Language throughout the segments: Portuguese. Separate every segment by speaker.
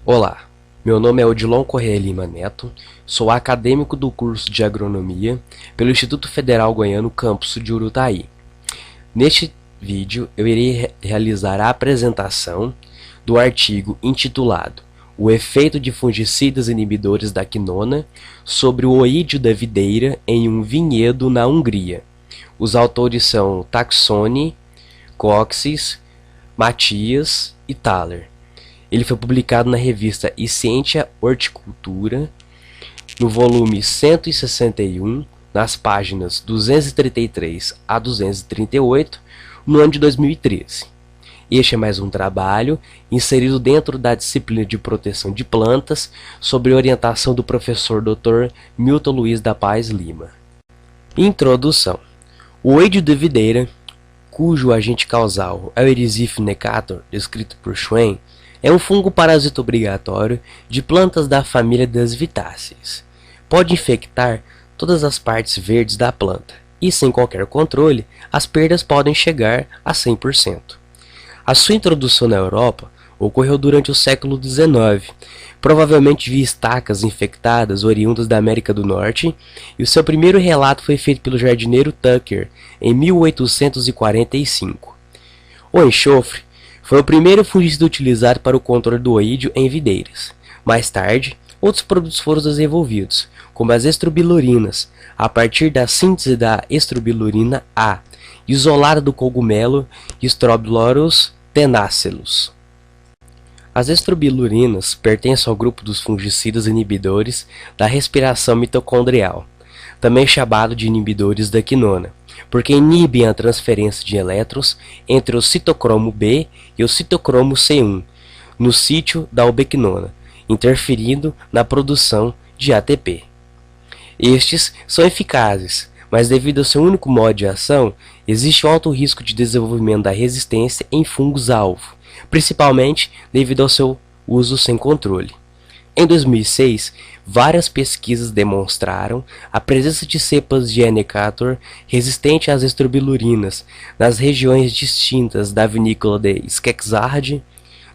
Speaker 1: Olá, meu nome é Odilon Correia Lima Neto, sou acadêmico do curso de Agronomia pelo Instituto Federal Goiano Campus de Urutaí. Neste vídeo eu irei realizar a apresentação do artigo intitulado O efeito de fungicidas inibidores da quinona sobre o oídio da videira em um vinhedo na Hungria. Os autores são Taxoni, Coxis, Matias e Thaler. Ele foi publicado na revista Essentia Horticultura, no volume 161, nas páginas 233 a 238, no ano de 2013. Este é mais um trabalho inserido dentro da disciplina de proteção de plantas, sob orientação do professor Dr. Milton Luiz da Paz Lima. Introdução. O oídio da videira, cujo agente causal é o Erisiphe necator, descrito por Schwenn, é um fungo parasita obrigatório de plantas da família das Vitáceas. Pode infectar todas as partes verdes da planta e, sem qualquer controle, as perdas podem chegar a 100%. A sua introdução na Europa ocorreu durante o século XIX, provavelmente via estacas infectadas oriundas da América do Norte, e o seu primeiro relato foi feito pelo jardineiro Tucker em 1845. O enxofre foi o primeiro fungicida utilizado para o controle do oídio em videiras. Mais tarde, outros produtos foram desenvolvidos, como as estrobilurinas, a partir da síntese da estrobilurina A, isolada do cogumelo Strobilurus tenacellus. As estrobilurinas pertencem ao grupo dos fungicidas inibidores da respiração mitocondrial, também chamado de inibidores da quinona, porque inibem a transferência de elétrons entre o citocromo B e o citocromo C1 no sítio da ubiquinona, interferindo na produção de ATP. Estes são eficazes, mas devido ao seu único modo de ação, existe um alto risco de desenvolvimento da resistência em fungos-alvo, principalmente devido ao seu uso sem controle. Em 2006, várias pesquisas demonstraram a presença de cepas de Necator resistente às estrobilurinas nas regiões distintas da vinícola de Szekzárd,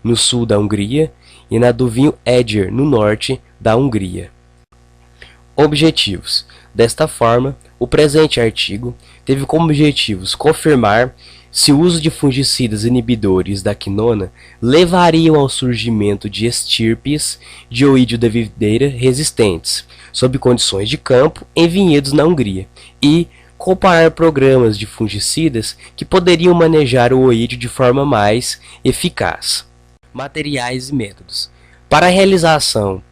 Speaker 1: no sul da Hungria, e na do vinho Eger, no norte da Hungria. Objetivos. Desta forma, o presente artigo teve como objetivos confirmar se o uso de fungicidas inibidores da quinona levariam ao surgimento de estirpes de oídio da videira resistentes, sob condições de campo, em vinhedos na Hungria, e comparar programas de fungicidas que poderiam manejar o oídio de forma mais eficaz. Materiais e métodos. Para a realização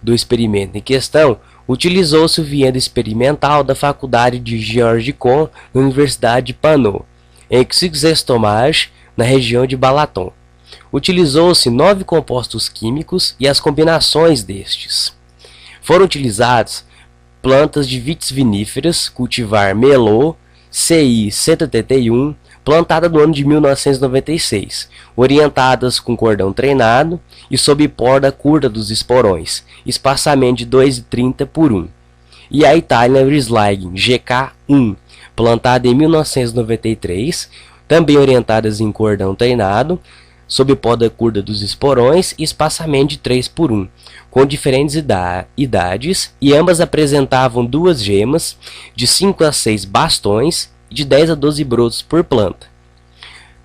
Speaker 1: do experimento em questão, utilizou-se o vinhedo experimental da Faculdade de Georgicon na Universidade de Pano, em Czech, na região de Balaton. Utilizou-se 9 compostos químicos e as combinações destes. Foram utilizadas plantas de vites viníferas, cultivar Merlot CI 181, plantada no ano de 1996, orientadas com cordão treinado e sob poda curta dos esporões, espaçamento de 2,30 por 1. E a Italian Riesling GK1, plantada em 1993, também orientadas em cordão treinado, sob poda curta dos esporões e espaçamento de 3 por 1, com diferentes idades, e ambas apresentavam 2 gemas, de 5 a 6 bastões e de 10 a 12 brotos por planta.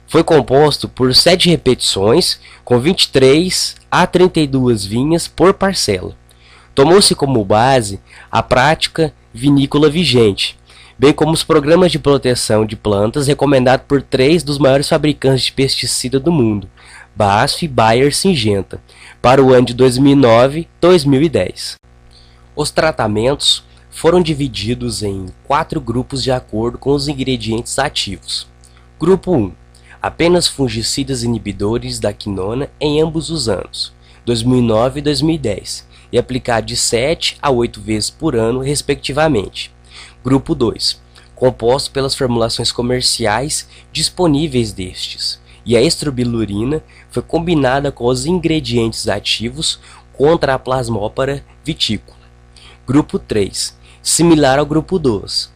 Speaker 1: Foi composto por 7 repetições, com 23 a 32 vinhas por parcela. Tomou-se como base a prática vinícola vigente, bem como os programas de proteção de plantas recomendados por 3 dos maiores fabricantes de pesticida do mundo, BASF e Bayer Syngenta, para o ano de 2009 e 2010. Os tratamentos foram divididos em 4 grupos de acordo com os ingredientes ativos. Grupo 1. Apenas fungicidas inibidores da quinona em ambos os anos, 2009 e 2010, e aplicado de 7 a 8 vezes por ano, respectivamente. Grupo 2. Composto pelas formulações comerciais disponíveis destes, e a estrobilurina foi combinada com os ingredientes ativos contra a Plasmopara vitícola. Grupo 3. Similar ao grupo 2,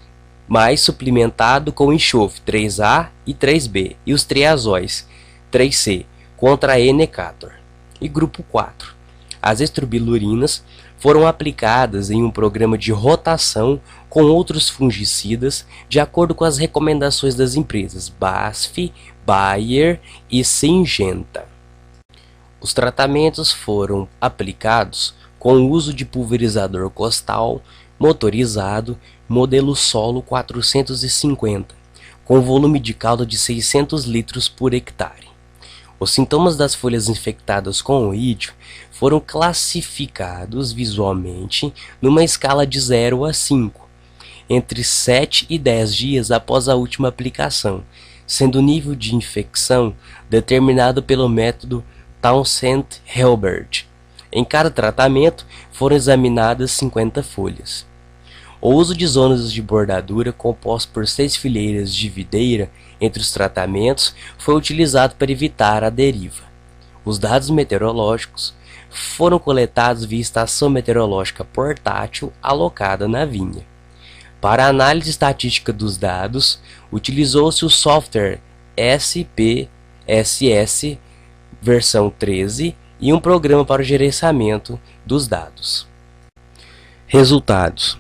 Speaker 1: mas suplementado com enxofre 3A e 3B e os triazóis 3C contra a E. necator. E grupo 4. as estrobilurinas foram aplicadas em um programa de rotação com outros fungicidas de acordo com as recomendações das empresas BASF, Bayer e Syngenta. Os tratamentos foram aplicados com o uso de pulverizador costal motorizado modelo solo 450, com volume de calda de 600 litros por hectare. Os sintomas das folhas infectadas com oídio foram classificados visualmente numa escala de 0 a 5, entre 7 e 10 dias após a última aplicação, sendo o nível de infecção determinado pelo método Townsend-Hilbert. Em cada tratamento foram examinadas 50 folhas. O uso de zonas de bordadura composto por 6 fileiras de videira entre os tratamentos foi utilizado para evitar a deriva. Os dados meteorológicos foram coletados via estação meteorológica portátil alocada na vinha. Para a análise estatística dos dados, utilizou-se o software SPSS versão 13 e um programa para o gerenciamento dos dados. Resultados.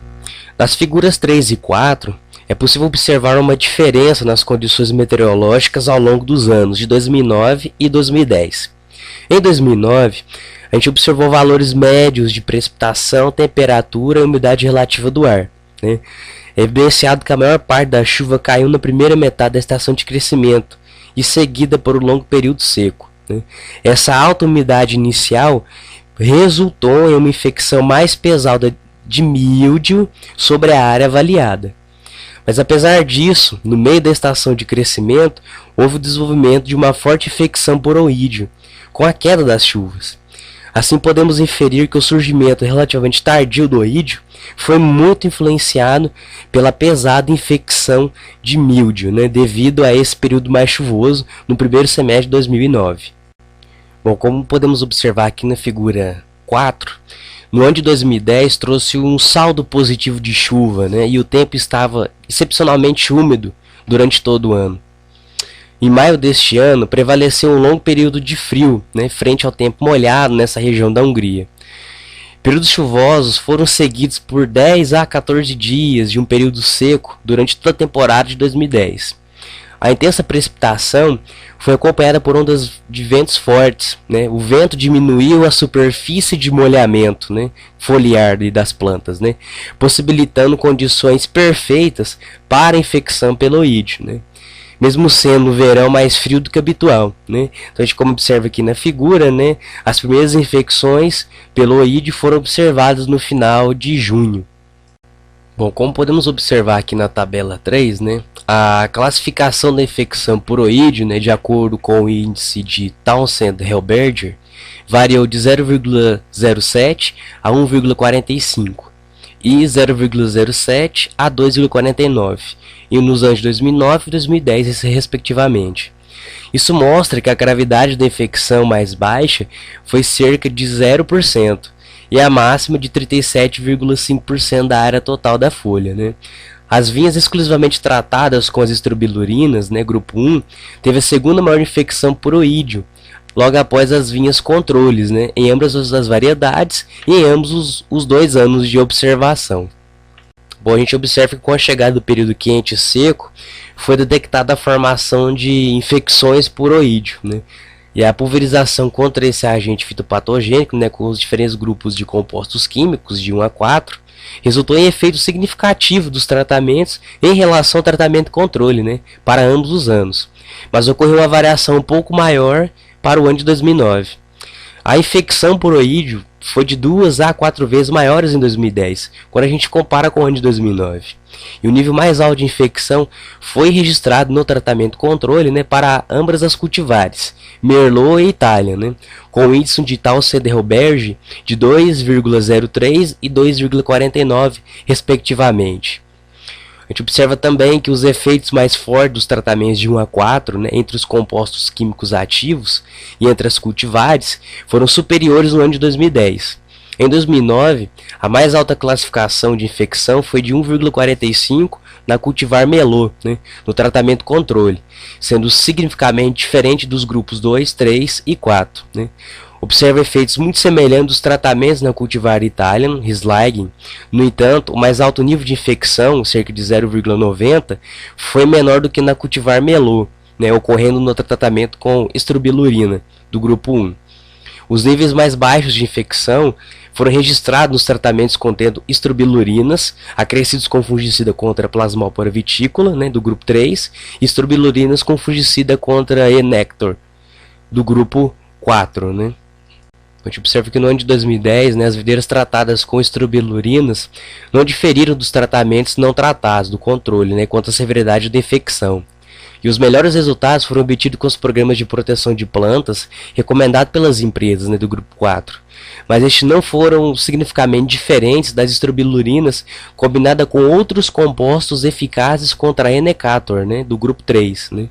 Speaker 1: Nas figuras 3 e 4, é possível observar uma diferença nas condições meteorológicas ao longo dos anos de 2009 e 2010. Em 2009, a gente observou valores médios de precipitação, temperatura e umidade relativa do ar, né? É evidenciado que a maior parte da chuva caiu na primeira metade da estação de crescimento e seguida por um longo período seco, né? Essa alta umidade inicial resultou em uma infecção mais pesada de míldio sobre a área avaliada. Mas apesar disso, no meio da estação de crescimento, houve o desenvolvimento de uma forte infecção por oídio, com a queda das chuvas. Assim podemos inferir que o surgimento relativamente tardio do oídio foi muito influenciado pela pesada infecção de míldio, né, devido a esse período mais chuvoso no primeiro semestre de 2009. Bom, como podemos observar aqui na figura 4, no ano de 2010 trouxe um saldo positivo de chuva, né, e o tempo estava excepcionalmente úmido durante todo o ano. Em maio deste ano, prevaleceu um longo período de frio, né, frente ao tempo molhado nessa região da Hungria. Períodos chuvosos foram seguidos por 10 a 14 dias de um período seco durante toda a temporada de 2010. A intensa precipitação foi acompanhada por ondas de ventos fortes, né? O vento diminuiu a superfície de molhamento, né, foliar das plantas, né, possibilitando condições perfeitas para a infecção pelo oídio, né, mesmo sendo o verão mais frio do que habitual, né. Então, a gente, como observa aqui na figura, né, as primeiras infecções pelo oídio foram observadas no final de junho. Bom, como podemos observar aqui na tabela 3, né, a classificação da infecção por oídio, né, de acordo com o índice de Townsend-Hilbert, variou de 0,07 a 1,45 e 0,07 a 2,49, e nos anos de 2009 e 2010, respectivamente. Isso mostra que a gravidade da infecção mais baixa foi cerca de 0%, e a máxima de 37,5% da área total da folha, né? As vinhas exclusivamente tratadas com as estrobilurinas, né, grupo 1, teve a segunda maior infecção por oídio, logo após as vinhas controles, né, em ambas as variedades e em ambos os 2 anos de observação. Bom, a gente observa que com a chegada do período quente e seco, foi detectada a formação de infecções por oídio, né? E a pulverização contra esse agente fitopatogênico, né, com os diferentes grupos de compostos químicos de 1 a 4, resultou em efeito significativo dos tratamentos em relação ao tratamento controle, né, para ambos os anos. Mas ocorreu uma variação um pouco maior para o ano de 2009. A infecção por oídio foi de 2 a 4 vezes maiores em 2010, quando a gente compara com o ano de 2009. E o nível mais alto de infecção foi registrado no tratamento controle, né, para ambas as cultivares, Merlot e Itália, né, com o índice de Townsend-Hilbert de 2,03 e 2,49, respectivamente. A gente observa também que os efeitos mais fortes dos tratamentos de 1 a 4, né, entre os compostos químicos ativos e entre as cultivares, foram superiores no ano de 2010. Em 2009, a mais alta classificação de infecção foi de 1,45 na cultivar Merlot, né, no tratamento controle, sendo significativamente diferente dos grupos 2, 3 e 4. Né. observa efeitos muito semelhantes dos tratamentos na cultivar Italian, Riesling. No entanto, o mais alto nível de infecção, cerca de 0,90, foi menor do que na cultivar Merlot, né, ocorrendo no tratamento com estrobilurina, do grupo 1. Os níveis mais baixos de infecção foram registrados nos tratamentos contendo estrobilurinas, acrescidos com fungicida contra Plasmopara vitícola, né, do grupo 3, e estrobilurinas com fungicida contra E-Nectar, do grupo 4. Né. A gente observa que no ano de 2010, né, as videiras tratadas com estrobilurinas não diferiram dos tratamentos não tratados, do controle, né, quanto à severidade da infecção. E os melhores resultados foram obtidos com os programas de proteção de plantas recomendados pelas empresas, né, do grupo 4. Mas estes não foram significativamente diferentes das estrobilurinas combinadas com outros compostos eficazes contra a Enecator, né, do grupo 3. Né.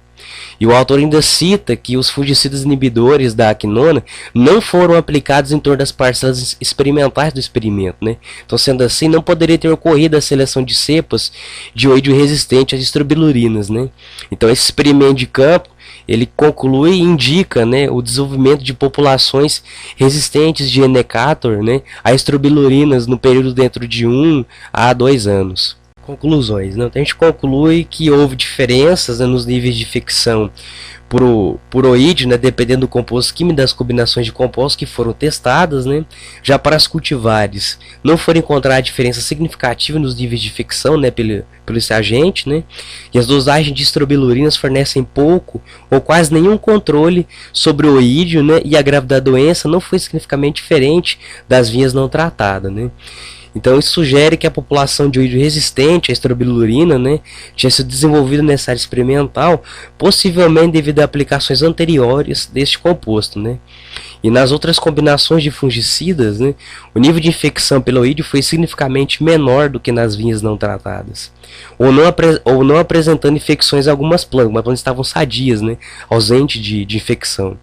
Speaker 1: E o autor ainda cita que os fungicidas inibidores da quinona não foram aplicados em torno das parcelas experimentais do experimento, né? Então, sendo assim, não poderia ter ocorrido a seleção de cepas de oídio resistente às estrobilurinas, né? Então, esse experimento de campo ele conclui e indica, né, o desenvolvimento de populações resistentes de Enecator, né, a estrobilurinas no período dentro de 1 a 2 anos. Conclusões, né? Então a gente conclui que houve diferenças, né, nos níveis de infecção por oídio, né, dependendo do composto químico das combinações de compostos que foram testadas. Né? Já para as cultivares, não foram encontradas diferença significativa nos níveis de infecção, né, pelo esse agente, né? E as dosagens de estrobilurinas fornecem pouco ou quase nenhum controle sobre o oídio, né, e a gravidade da doença não foi significativamente diferente das vinhas não tratadas. Né? Então isso sugere que a população de oídio resistente à estrobilurina, né, tinha sido desenvolvida nessa área experimental, possivelmente devido a aplicações anteriores deste composto. Né. E nas outras combinações de fungicidas, né, o nível de infecção pelo oídio foi significativamente menor do que nas vinhas não tratadas, ou não apresentando infecções em algumas plantas, mas plantas estavam sadias, né, ausente de infecção.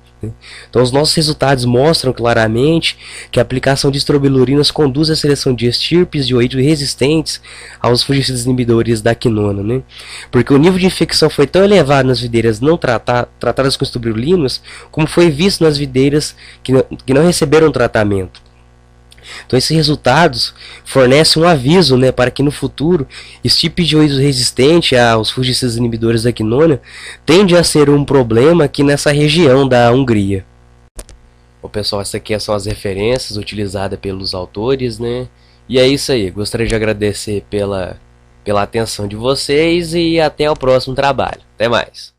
Speaker 1: Então os nossos resultados mostram claramente que a aplicação de estrobilurinas conduz à seleção de estirpes de oídio resistentes aos fungicidas inibidores da quinona, né? Porque o nível de infecção foi tão elevado nas videiras não tratadas com estrobilulinas, como foi visto nas videiras que não receberam tratamento. Então esses resultados fornecem um aviso, né, para que no futuro esse tipo de oído resistente aos fungicidas inibidores da quinona tende a ser um problema aqui nessa região da Hungria. Bom, pessoal, essas aqui são as referências utilizadas pelos autores, né? E é isso aí, gostaria de agradecer pela atenção de vocês e até o próximo trabalho. Até mais!